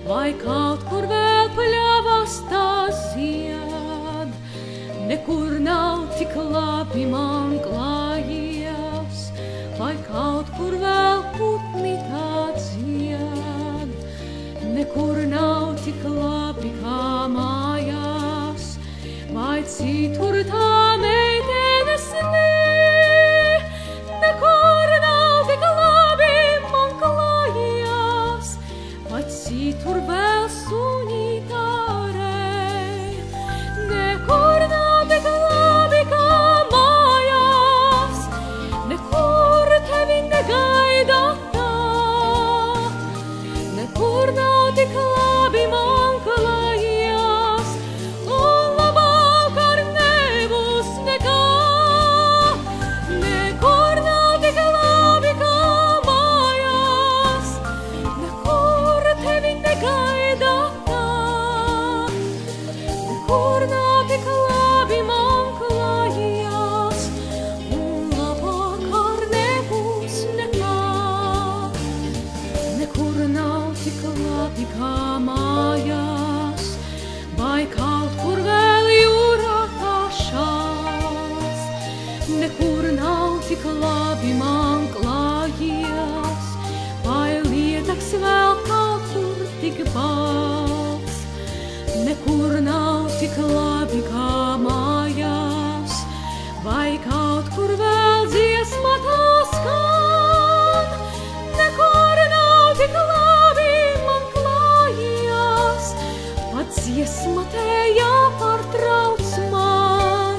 vai kaut kur vēl pļavas tās zied. Nekur nav tik labi man klājies, vai kaut kur vēl putni tāds zied. Nekur nav tik labi kā mājās, vai citur tā meitenes ne. Nekur nav tik labi man klājies, vai citur vēl sunītā rej. Nekur nav tik labi kā mājās, nekur tevi negaida tā. Nekur nav tik labi man klājies, un labāk ar nebūs nekā. Nekur nav tik labi kā mājās, nekur tevi negaida tā. Nekur nav tik labi man klājies, un labāk ar nebūs nekā. Nekur nav tik labi kā mājās, vai kaut kur vēl jūrā tašās. Nekur nav tik labi man klājies, vai lietaks vēl kaut kur tik balts. Nekur nav tik labi kā mājās, vai kaut kur vēl dziesma tā skan. Nekur nav tik labi man klājies, pat dziesma te jāpārtrauc man.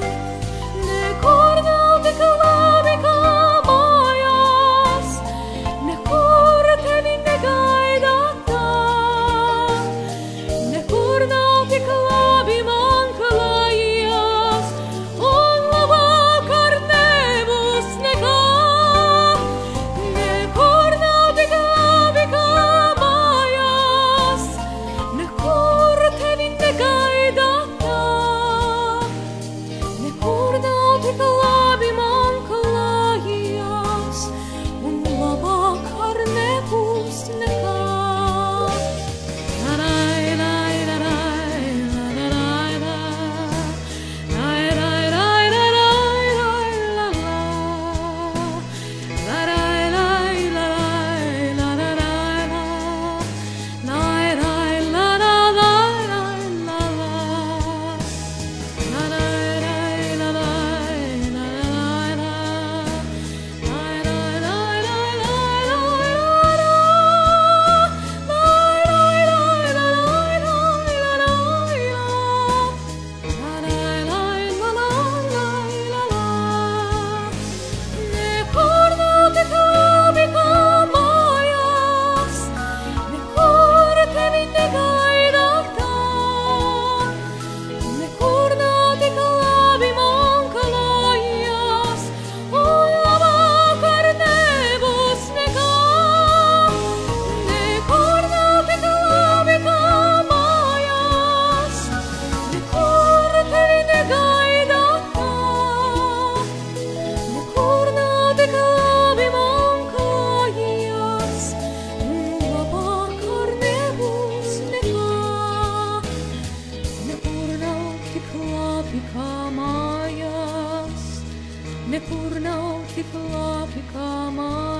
Nekur nav tik labi kā mājās, nekur tevi negaida tā. Nekur nav tik labi man klājies, un labāk ar nebūs nekā. Nekur nav tik labi kā mājās, nekur tevi negaida tā. Nekur nav tik labi man klājies, un labāk ar nebūs nekā. Nekur nav tik labi kā mājās.